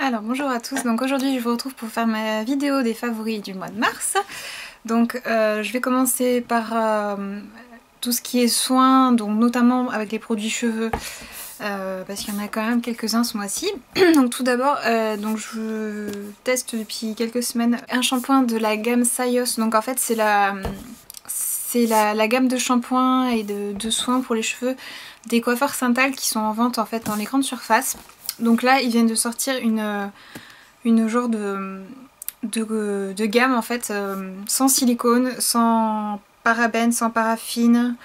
Alors bonjour à tous, donc aujourd'hui je vous retrouve pour faire ma vidéo des favoris du mois de mars. Donc je vais commencer par tout ce qui est soins, donc notamment avec les produits cheveux, parce qu'il y en a quand même quelques-uns ce mois-ci. Donc tout d'abord, donc je teste depuis quelques semaines un shampoing de la gamme Sayos. Donc en fait c'est la gamme de shampoings et de soins pour les cheveux des coiffeurs Saint-Al qui sont en vente en fait dans les grandes surfaces. Donc là ils viennent de sortir une genre de gamme en fait sans silicone, sans parabènes, sans paraffine.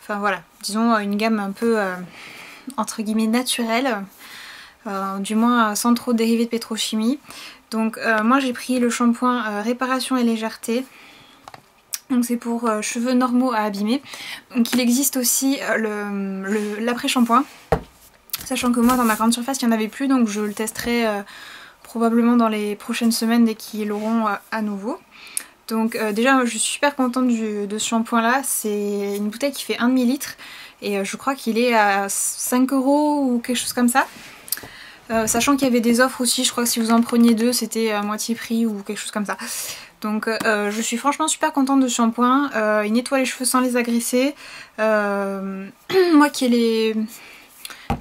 Enfin voilà, disons une gamme un peu entre guillemets naturelle, du moins sans trop de dérivés de pétrochimie. Donc moi j'ai pris le shampoing réparation et légèreté. Donc c'est pour cheveux normaux à abîmer. Donc il existe aussi l'après-shampoing. Sachant que moi dans ma grande surface il n'y en avait plus, donc je le testerai probablement dans les prochaines semaines dès qu'ils l'auront à nouveau. Donc déjà je suis super contente de ce shampoing là. C'est une bouteille qui fait 1 demi-litre et je crois qu'il est à 5 € ou quelque chose comme ça. Sachant qu'il y avait des offres aussi, je crois que si vous en preniez deux c'était à moitié prix ou quelque chose comme ça. Donc je suis franchement super contente de ce shampoing. Il nettoie les cheveux sans les agresser. Moi qui ai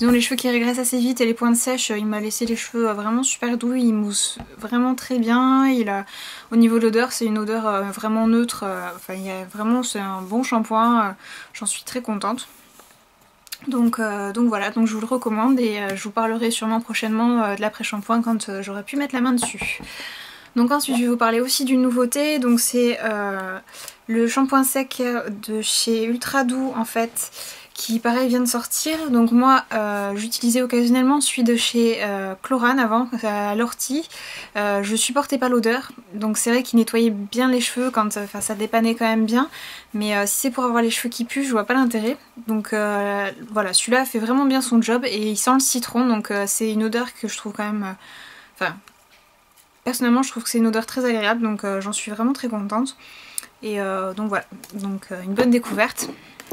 les cheveux qui régressent assez vite et les pointes sèches, il m'a laissé les cheveux vraiment super doux, il mousse vraiment très bien. Au niveau de l'odeur, c'est une odeur vraiment neutre, enfin c'est un bon shampoing, j'en suis très contente. Donc voilà, donc je vous le recommande et je vous parlerai sûrement prochainement de l'après-shampoing quand j'aurai pu mettre la main dessus. Donc ensuite je vais vous parler aussi d'une nouveauté, donc c'est le shampoing sec de chez Ultra Doux en fait, qui pareil vient de sortir. Donc moi j'utilisais occasionnellement celui de chez Chlorane avant, à l'ortie. Je supportais pas l'odeur, donc c'est vrai qu'il nettoyait bien les cheveux quand ça dépannait quand même bien, mais si c'est pour avoir les cheveux qui puent, je vois pas l'intérêt. Donc voilà, celui-là fait vraiment bien son job et il sent le citron, donc c'est une odeur que je trouve quand même... personnellement je trouve que c'est une odeur très agréable, donc j'en suis vraiment très contente. Et donc voilà, donc une bonne découverte.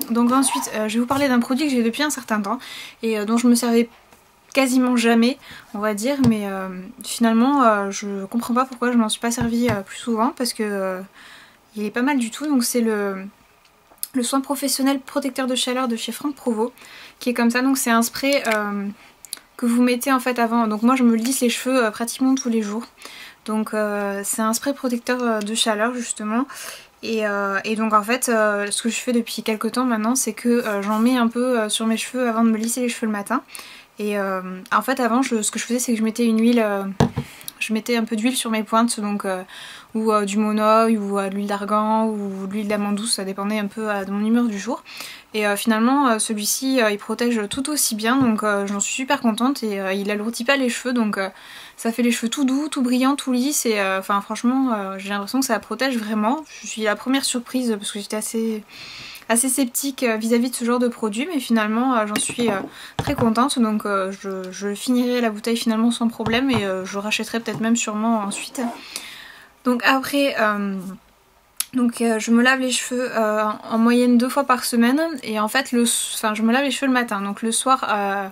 Donc ensuite je vais vous parler d'un produit que j'ai depuis un certain temps et dont je me servais quasiment jamais on va dire, mais finalement je comprends pas pourquoi je m'en suis pas servi plus souvent, parce que il est pas mal du tout. Donc c'est le soin professionnel protecteur de chaleur de chez Franck Provo, qui est comme ça. Donc c'est un spray que vous mettez en fait avant, donc moi je me lisse les cheveux pratiquement tous les jours. Donc c'est un spray protecteur de chaleur justement. Et donc en fait ce que je fais depuis quelques temps maintenant, c'est que j'en mets un peu sur mes cheveux avant de me lisser les cheveux le matin. Et en fait avant ce que je faisais, c'est que je mettais une huile, je mettais un peu d'huile sur mes pointes, donc ou du monoeil ou de l'huile d'argan ou de l'huile d'amande douce, ça dépendait un peu de mon humeur du jour. Et finalement celui-ci il protège tout aussi bien, donc j'en suis super contente et il alourdit pas les cheveux, donc ça fait les cheveux tout doux, tout brillants, tout lisses et enfin franchement j'ai l'impression que ça protège vraiment. Je suis la première surprise parce que j'étais assez sceptique vis-à-vis de ce genre de produit, mais finalement j'en suis très contente, donc je finirai la bouteille finalement sans problème et je rachèterai peut-être même sûrement ensuite. Donc après je me lave les cheveux en moyenne 2 fois par semaine, et en fait je me lave les cheveux le matin, donc le soir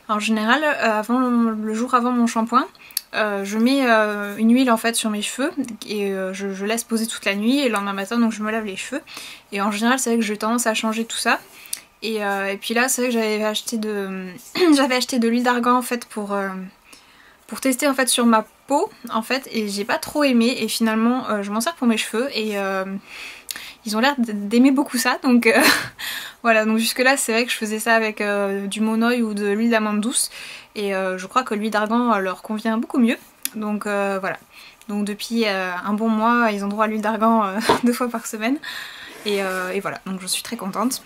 en général le jour avant mon shampoing. Je mets une huile en fait sur mes cheveux et je laisse poser toute la nuit, et le lendemain matin donc je me lave les cheveux. Et en général c'est vrai que j'ai tendance à changer tout ça. Et puis là c'est vrai que j'avais acheté de l'huile d'argan en fait pour tester en fait sur ma peau en fait, et j'ai pas trop aimé, et finalement je m'en sers pour mes cheveux et ils ont l'air d'aimer beaucoup ça, donc voilà. Donc jusque là c'est vrai que je faisais ça avec du monoeil ou de l'huile d'amande douce, et je crois que l'huile d'argan leur convient beaucoup mieux, donc voilà. Donc depuis un bon mois ils ont droit à l'huile d'argan 2 fois par semaine, et voilà, donc je suis très contente.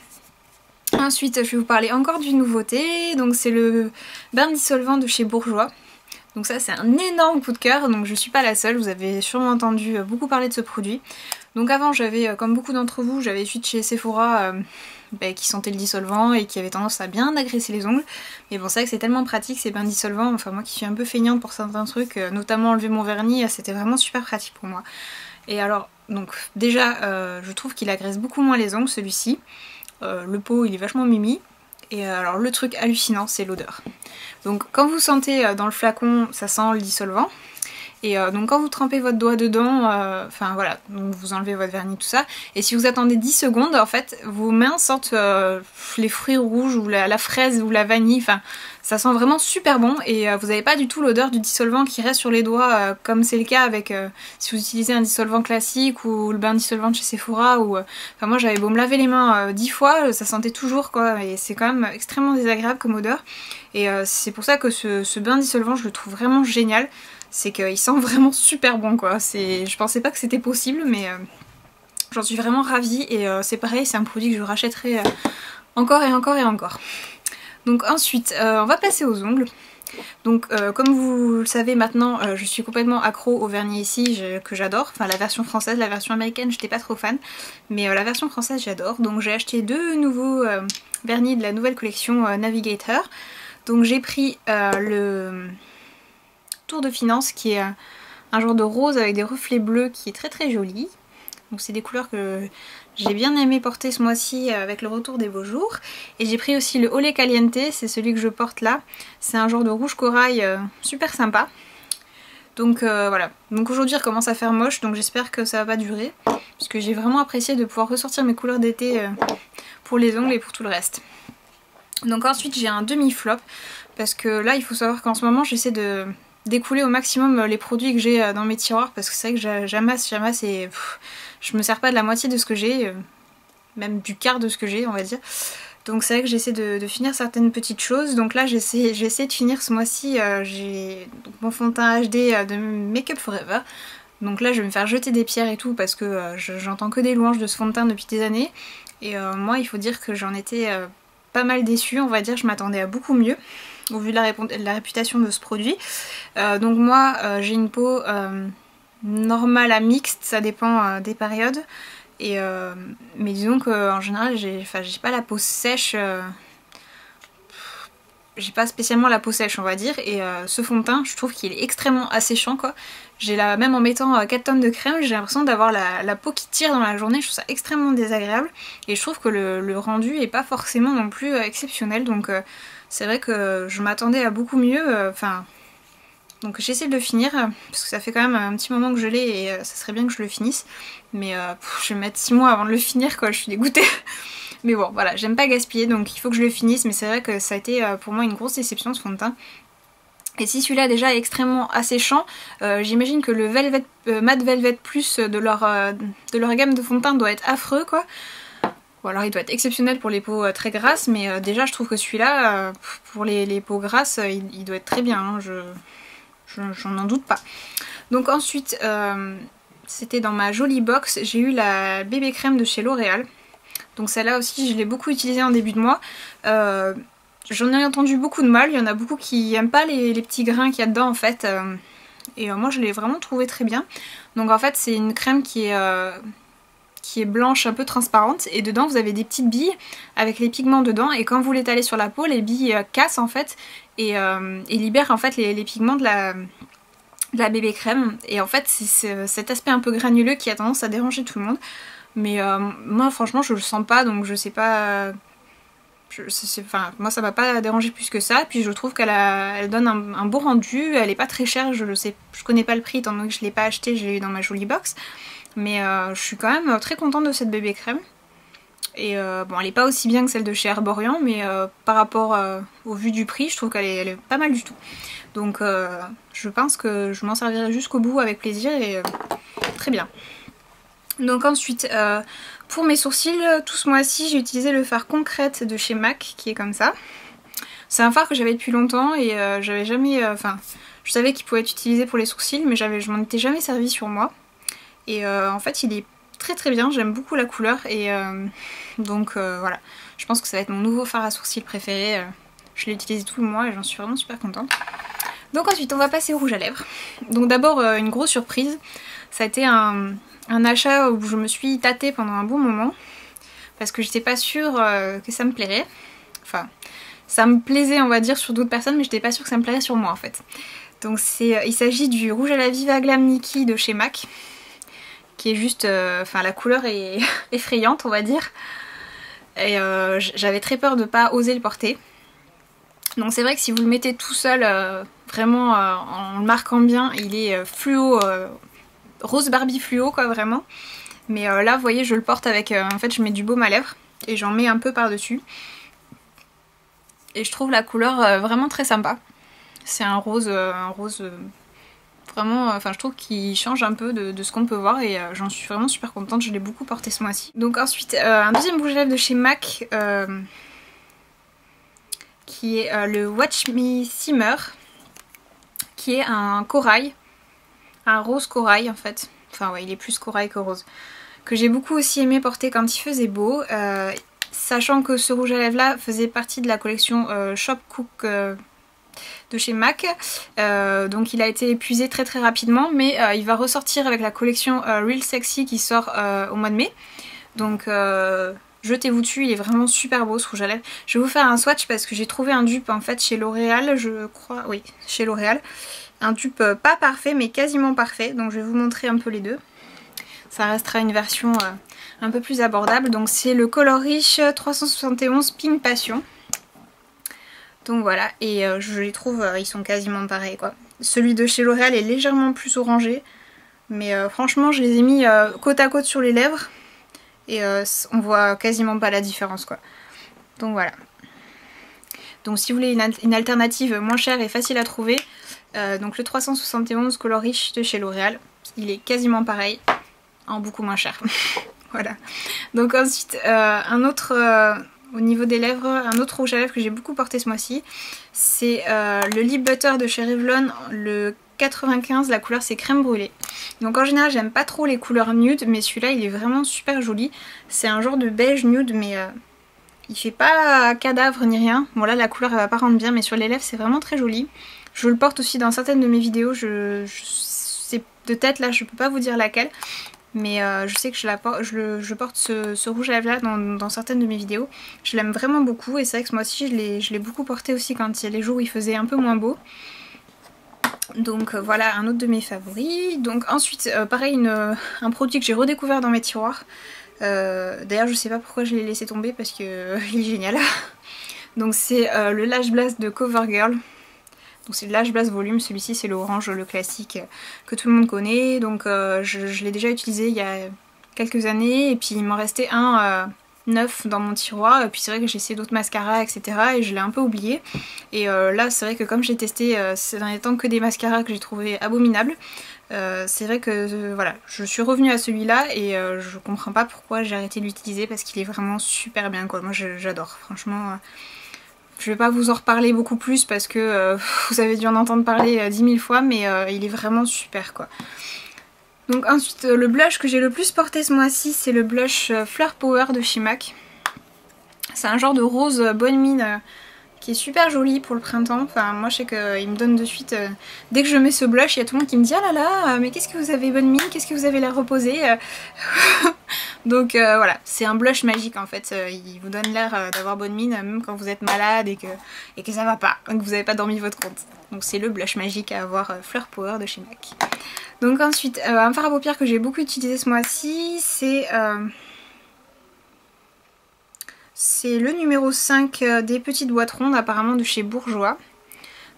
Ensuite je vais vous parler encore d'une nouveauté, donc c'est le bain dissolvant de chez Bourjois. Donc ça c'est un énorme coup de cœur, donc je suis pas la seule, vous avez sûrement entendu beaucoup parler de ce produit. Donc avant j'avais, comme beaucoup d'entre vous, j'avais celui de chez Sephora qui sentait le dissolvant et qui avait tendance à bien agresser les ongles. Mais bon c'est vrai que c'est tellement pratique ces bains dissolvants, enfin moi qui suis un peu feignante pour certains trucs, notamment enlever mon vernis, c'était vraiment super pratique pour moi. Et alors donc déjà je trouve qu'il agresse beaucoup moins les ongles celui-ci, le pot il est vachement mimi. Et alors le truc hallucinant, c'est l'odeur. Donc quand vous sentez dans le flacon, ça sent le dissolvant. Et donc quand vous trempez votre doigt dedans, enfin voilà, donc vous enlevez votre vernis, tout ça. Et si vous attendez 10 secondes, en fait, vos mains sentent les fruits rouges ou la fraise ou la vanille. Enfin, ça sent vraiment super bon. Et vous n'avez pas du tout l'odeur du dissolvant qui reste sur les doigts, comme c'est le cas avec si vous utilisez un dissolvant classique ou le bain dissolvant de chez Sephora. Ou, enfin moi j'avais beau me laver les mains 10 fois, ça sentait toujours quoi. Et c'est quand même extrêmement désagréable comme odeur. Et c'est pour ça que ce bain dissolvant, je le trouve vraiment génial. C'est qu'il sent vraiment super bon quoi. Je pensais pas que c'était possible, mais j'en suis vraiment ravie. Et c'est pareil, c'est un produit que je rachèterai encore et encore et encore. Donc ensuite, on va passer aux ongles. Donc comme vous le savez maintenant, je suis complètement accro au vernis ici que j'adore. Enfin la version française, la version américaine j'étais pas trop fan. Mais la version française j'adore. Donc j'ai acheté 2 nouveaux vernis de la nouvelle collection Navigator. Donc j'ai pris le Tour de Finance qui est un genre de rose avec des reflets bleus qui est très très joli. Donc c'est des couleurs que j'ai bien aimé porter ce mois-ci avec le retour des beaux jours. Et j'ai pris aussi le Olé Caliente, c'est celui que je porte là. C'est un genre de rouge corail super sympa. Donc voilà, donc aujourd'hui il recommence à faire moche, donc j'espère que ça va pas durer. Parce que j'ai vraiment apprécié de pouvoir ressortir mes couleurs d'été pour les ongles et pour tout le reste. Donc ensuite j'ai un demi-flop, parce que là il faut savoir qu'en ce moment j'essaie d'écouler au maximum les produits que j'ai dans mes tiroirs, parce que c'est vrai que j'amasse et je me sers pas de la moitié de ce que j'ai, même du quart de ce que j'ai on va dire. Donc c'est vrai que j'essaie de finir certaines petites choses. Donc là j'essaie de finir ce mois-ci, j'ai mon fond de teint HD de Make Up Forever. Donc là je vais me faire jeter des pierres et tout parce que j'entends que des louanges de ce fond de teint depuis des années. Et moi il faut dire que j'en étais pas mal déçue, on va dire, je m'attendais à beaucoup mieux au vu de la réputation de ce produit. Donc moi j'ai une peau normale à mixte, ça dépend des périodes. Et mais disons qu'en général j'ai pas la peau sèche, j'ai pas spécialement la peau sèche on va dire. Et ce fond de teint je trouve qu'il est extrêmement asséchant quoi. Même en mettant 4 tonnes de crème, j'ai l'impression d'avoir la peau qui tire dans la journée, je trouve ça extrêmement désagréable. Et je trouve que le rendu est pas forcément non plus exceptionnel, donc c'est vrai que je m'attendais à beaucoup mieux, donc j'essaie de le finir, parce que ça fait quand même un petit moment que je l'ai et ça serait bien que je le finisse. Mais je vais mettre 6 mois avant de le finir quoi, je suis dégoûtée. Mais bon voilà, j'aime pas gaspiller donc il faut que je le finisse, mais c'est vrai que ça a été pour moi une grosse déception ce fond de teint. Et si celui-là déjà est extrêmement asséchant, j'imagine que le Matte Velvet Plus de leur gamme de fond de teint doit être affreux quoi. Ou alors il doit être exceptionnel pour les peaux très grasses, mais déjà je trouve que celui-là, pour les peaux grasses, il doit être très bien, hein, j'en n'en doute pas. Donc ensuite, c'était dans ma jolie box, j'ai eu la bébé crème de chez L'Oréal. Donc celle-là aussi je l'ai beaucoup utilisée en début de mois. J'en ai entendu beaucoup de mal, il y en a beaucoup qui aiment pas les petits grains qu'il y a dedans en fait. Et moi je l'ai vraiment trouvé très bien. Donc en fait c'est une crème qui est blanche un peu transparente et dedans vous avez des petites billes avec les pigments dedans, et quand vous l'étalez sur la peau les billes cassent en fait et libèrent en fait les pigments de la bébé crème. Et en fait c'est cet aspect un peu granuleux qui a tendance à déranger tout le monde. Mais moi franchement je le sens pas, donc je sais pas... Enfin, moi ça m'a pas dérangé plus que ça, puis je trouve elle donne un bon rendu, elle est pas très chère, je connais pas le prix étant donné que je l'ai pas acheté, je l'ai eu dans ma jolie box, mais je suis quand même très contente de cette bébé crème. Et bon elle est pas aussi bien que celle de chez Herborian, mais par rapport au vu du prix je trouve qu'elle est pas mal du tout. Donc je pense que je m'en servirai jusqu'au bout avec plaisir et très bien. Donc ensuite, pour mes sourcils, tout ce mois-ci, j'ai utilisé le fard Concrète de chez MAC, qui est comme ça. C'est un fard que j'avais depuis longtemps et j'avais jamais... Enfin, je savais qu'il pouvait être utilisé pour les sourcils, mais je m'en étais jamais servi sur moi. Et en fait, il est très très bien, j'aime beaucoup la couleur. Et donc voilà, je pense que ça va être mon nouveau fard à sourcils préféré. Je l'ai utilisé tout le mois et j'en suis vraiment super contente. Donc ensuite, on va passer au rouge à lèvres. Donc d'abord, une grosse surprise. Ça a été un achat où je me suis tâtée pendant un bon moment parce que j'étais pas sûre que ça me plairait. Enfin, ça me plaisait on va dire sur d'autres personnes, mais j'étais pas sûre que ça me plairait sur moi en fait. Donc il s'agit du rouge à la Viva Glam Nikki de chez MAC, qui est juste... Enfin la couleur est effrayante on va dire. et j'avais très peur de pas oser le porter. Donc c'est vrai que si vous le mettez tout seul, vraiment en le marquant bien, il est fluo, rose Barbie fluo quoi vraiment. Mais là vous voyez je le porte avec, en fait je mets du baume à lèvres et j'en mets un peu par dessus. Et je trouve la couleur vraiment très sympa. C'est un rose vraiment, enfin je trouve qu'il change un peu de ce qu'on peut voir et j'en suis vraiment super contente, je l'ai beaucoup porté ce mois-ci. Donc ensuite un deuxième rouge à lèvres de chez MAC qui est le Watch Me Simmer, qui est un corail, un rose corail en fait, enfin ouais il est plus corail que rose, que j'ai beaucoup aussi aimé porter quand il faisait beau, sachant que ce rouge à lèvres là faisait partie de la collection Shop Cook de chez MAC, donc il a été épuisé très très rapidement, mais il va ressortir avec la collection Real Sexy qui sort au mois de mai, donc jetez-vous dessus, il est vraiment super beau ce rouge à lèvres. Je vais vous faire un swatch parce que j'ai trouvé un dupe en fait chez L'Oréal, je crois, oui, chez L'Oréal. Un dupe pas parfait mais quasiment parfait, donc je vais vous montrer un peu les deux. Ça restera une version un peu plus abordable, donc c'est le Color Riche 371 Pink Passion. Donc voilà, et je les trouve, ils sont quasiment pareils quoi. Celui de chez L'Oréal est légèrement plus orangé, mais franchement je les ai mis côte à côte sur les lèvres. Et on voit quasiment pas la différence quoi. Donc voilà. Donc si vous voulez une alternative moins chère et facile à trouver, donc le 371 Color Riche de chez L'Oréal, il est quasiment pareil, en beaucoup moins cher. Voilà. Donc ensuite un autre, au niveau des lèvres, un autre rouge à lèvres que j'ai beaucoup porté ce mois-ci, c'est le Lip Butter de chez Revlon, le 95, la couleur c'est crème brûlée. Donc en général j'aime pas trop les couleurs nude, mais celui-là il est vraiment super joli. C'est un genre de beige nude, mais il fait pas cadavre ni rien. Bon là la couleur elle va pas rendre bien, mais sur les lèvres c'est vraiment très joli. Je le porte aussi dans certaines de mes vidéos, c'est de tête là je peux pas vous dire laquelle, mais je sais que je porte ce rouge à lèvres là dans certaines de mes vidéos. Je l'aime vraiment beaucoup et c'est vrai que ce mois-ci je l'ai beaucoup porté aussi quand il y a les jours où il faisait un peu moins beau. Donc voilà un autre de mes favoris. Donc ensuite pareil un produit que j'ai redécouvert dans mes tiroirs. D'ailleurs je sais pas pourquoi je l'ai laissé tomber parce que il est génial. Donc c'est le Lash Blast de CoverGirl. Donc c'est le Lash Blast Volume, celui-ci c'est l'orange, le classique que tout le monde connaît. Donc je l'ai déjà utilisé il y a quelques années et puis il m'en restait un neuf dans mon tiroir, et puis c'est vrai que j'ai essayé d'autres mascaras etc et je l'ai un peu oublié, et là c'est vrai que comme j'ai testé ces derniers temps que des mascaras que j'ai trouvé abominables, c'est vrai que voilà, je suis revenue à celui-là et je comprends pas pourquoi j'ai arrêté de l'utiliser parce qu'il est vraiment super bien quoi, moi j'adore franchement. Je vais pas vous en reparler beaucoup plus parce que vous avez dû en entendre parler 10 000 fois, mais il est vraiment super quoi. Donc ensuite le blush que j'ai le plus porté ce mois-ci c'est le blush Fleur Power de chez MAC. C'est un genre de rose bonne mine qui est super joli pour le printemps. Enfin moi je sais qu'il me donne de suite, dès que je mets ce blush il y a tout le monde qui me dit ah là là mais qu'est-ce que vous avez bonne mine, qu'est-ce que vous avez l'air reposé. Donc voilà, c'est un blush magique en fait, il vous donne l'air d'avoir bonne mine même quand vous êtes malade et que ça va pas, que vous n'avez pas dormi votre compte. Donc c'est le blush magique à avoir, Fleur Power de chez MAC. Donc ensuite, un fard à paupières que j'ai beaucoup utilisé ce mois-ci, c'est le numéro 5 des petites boîtes rondes, apparemment de chez Bourjois.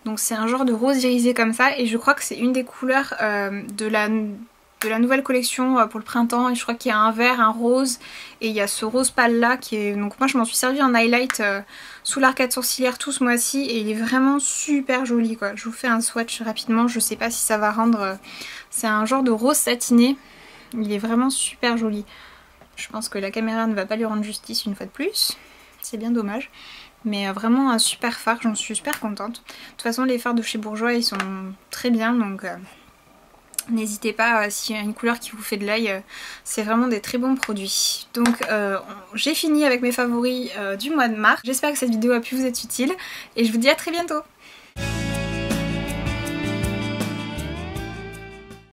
Donc c'est un genre de rose irisé comme ça, et je crois que c'est une des couleurs de la nouvelle collection pour le printemps. Et je crois qu'il y a un vert, un rose, et il y a ce rose pâle là qui est... Donc moi je m'en suis servi en highlight sous l'arcade sourcilière tout ce mois-ci, et il est vraiment super joli quoi. Je vous fais un swatch rapidement, je sais pas si ça va rendre... C'est un genre de rose satiné, il est vraiment super joli. Je pense que la caméra ne va pas lui rendre justice une fois de plus, c'est bien dommage. Mais vraiment un super fard, j'en suis super contente. De toute façon les fards de chez Bourjois ils sont très bien, donc n'hésitez pas s'il y a une couleur qui vous fait de l'œil, c'est vraiment des très bons produits. Donc j'ai fini avec mes favoris du mois de mars. J'espère que cette vidéo a pu vous être utile et je vous dis à très bientôt.